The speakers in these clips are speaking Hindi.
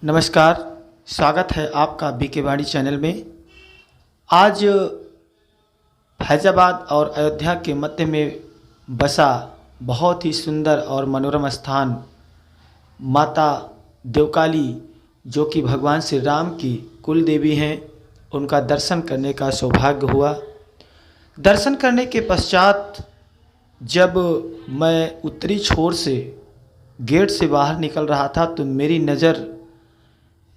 नमस्कार, स्वागत है आपका बीके वाणी चैनल में। आज फैज़ाबाद और अयोध्या के मध्य में बसा बहुत ही सुंदर और मनोरम स्थान माता देवकाली, जो कि भगवान श्री राम की कुल देवी हैं, उनका दर्शन करने का सौभाग्य हुआ। दर्शन करने के पश्चात जब मैं उत्तरी छोर से गेट से बाहर निकल रहा था तो मेरी नज़र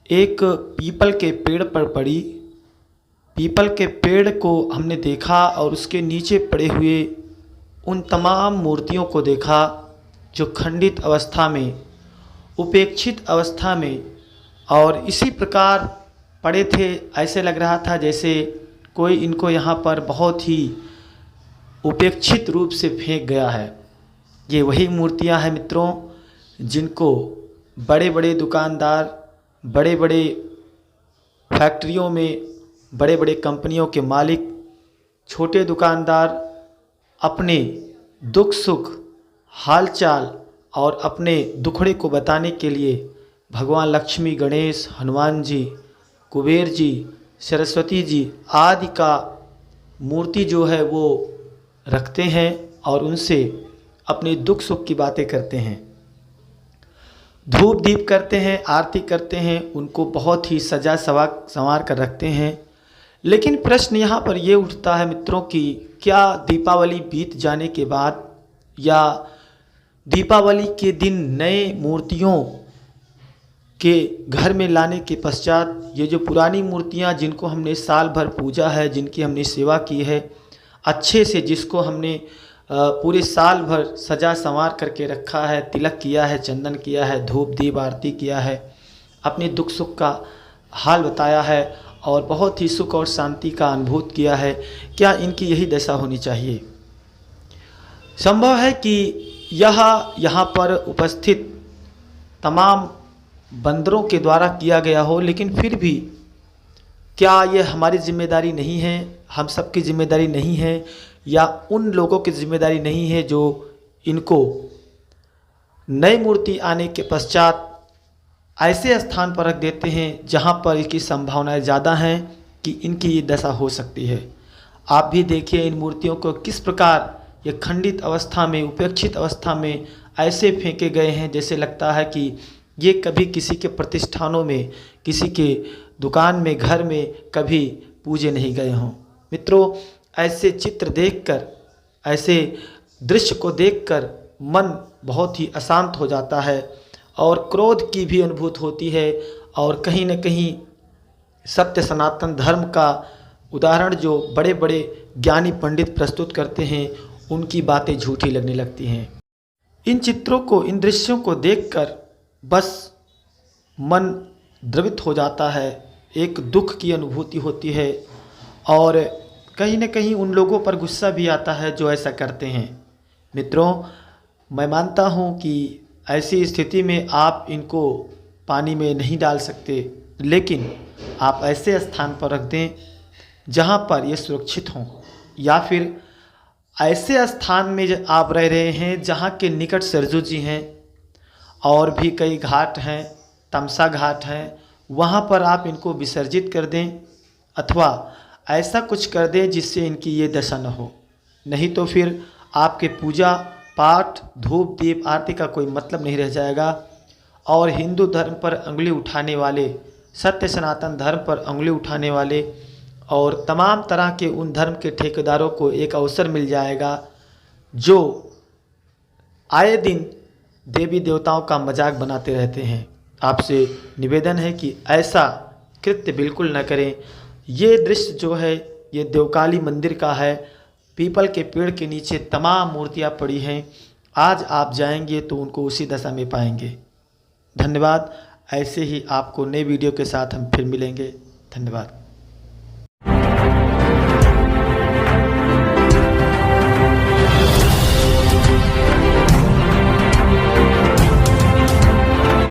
एक पीपल के पेड़ पर पड़ी। पीपल के पेड़ को हमने देखा और उसके नीचे पड़े हुए उन तमाम मूर्तियों को देखा जो खंडित अवस्था में, उपेक्षित अवस्था में और इसी प्रकार पड़े थे। ऐसे लग रहा था जैसे कोई इनको यहाँ पर बहुत ही उपेक्षित रूप से फेंक गया है। ये वही मूर्तियाँ हैं मित्रों, जिनको बड़े बड़े दुकानदार, बड़े बड़े फैक्ट्रियों में, बड़े बड़े कंपनियों के मालिक, छोटे दुकानदार अपने दुख सुख, हालचाल और अपने दुखड़े को बताने के लिए भगवान लक्ष्मी, गणेश, हनुमान जी, कुबेर जी, सरस्वती जी आदि का मूर्ति जो है वो रखते हैं और उनसे अपने दुख सुख की बातें करते हैं, धूप दीप करते हैं, आरती करते हैं, उनको बहुत ही सजा संवार कर रखते हैं। लेकिन प्रश्न यहाँ पर ये उठता है मित्रों कि क्या दीपावली बीत जाने के बाद या दीपावली के दिन नए मूर्तियों के घर में लाने के पश्चात ये जो पुरानी मूर्तियाँ जिनको हमने साल भर पूजा है, जिनकी हमने सेवा की है अच्छे से, जिसको हमने पूरे साल भर सजा संवार करके रखा है, तिलक किया है, चंदन किया है, धूप दीप आरती किया है, अपने दुख सुख का हाल बताया है और बहुत ही सुख और शांति का अनुभूत किया है, क्या इनकी यही दशा होनी चाहिए? संभव है कि यहाँ पर उपस्थित तमाम बंदरों के द्वारा किया गया हो, लेकिन फिर भी क्या ये हमारी जिम्मेदारी नहीं है, हम सबकी जिम्मेदारी नहीं है, या उन लोगों की जिम्मेदारी नहीं है जो इनको नई मूर्ति आने के पश्चात ऐसे स्थान पर रख देते हैं जहां पर इसकी संभावनाएं ज़्यादा हैं कि इनकी ये दशा हो सकती है। आप भी देखिए इन मूर्तियों को किस प्रकार ये खंडित अवस्था में, उपेक्षित अवस्था में ऐसे फेंके गए हैं जैसे लगता है कि ये कभी किसी के प्रतिष्ठानों में, किसी के दुकान में, घर में कभी पूजे नहीं गए हों। मित्रों, ऐसे चित्र देखकर, ऐसे दृश्य को देखकर मन बहुत ही अशांत हो जाता है और क्रोध की भी अनुभूति होती है और कहीं न कहीं सत्य सनातन धर्म का उदाहरण जो बड़े बड़े ज्ञानी पंडित प्रस्तुत करते हैं उनकी बातें झूठी लगने लगती हैं। इन चित्रों को, इन दृश्यों को देखकर बस मन द्रवित हो जाता है, एक दुख की अनुभूति होती है और कहीं न कहीं उन लोगों पर गुस्सा भी आता है जो ऐसा करते हैं। मित्रों, मैं मानता हूं कि ऐसी स्थिति में आप इनको पानी में नहीं डाल सकते, लेकिन आप ऐसे स्थान पर रख दें जहां पर ये सुरक्षित हों, या फिर ऐसे स्थान में आप रह रहे हैं जहां के निकट सरजू जी हैं और भी कई घाट हैं, तमसा घाट हैं, वहां पर आप इनको विसर्जित कर दें अथवा ऐसा कुछ कर दें जिससे इनकी ये दशा न हो। नहीं तो फिर आपके पूजा पाठ, धूप दीप आरती का कोई मतलब नहीं रह जाएगा और हिंदू धर्म पर उंगली उठाने वाले, सत्य सनातन धर्म पर उंगली उठाने वाले और तमाम तरह के उन धर्म के ठेकेदारों को एक अवसर मिल जाएगा जो आए दिन देवी देवताओं का मजाक बनाते रहते हैं। आपसे निवेदन है कि ऐसा कृत्य बिल्कुल न करें। ये दृश्य जो है ये देवकाली मंदिर का है। पीपल के पेड़ के नीचे तमाम मूर्तियां पड़ी हैं। आज आप जाएंगे तो उनको उसी दशा में पाएंगे। धन्यवाद। ऐसे ही आपको नए वीडियो के साथ हम फिर मिलेंगे। धन्यवाद।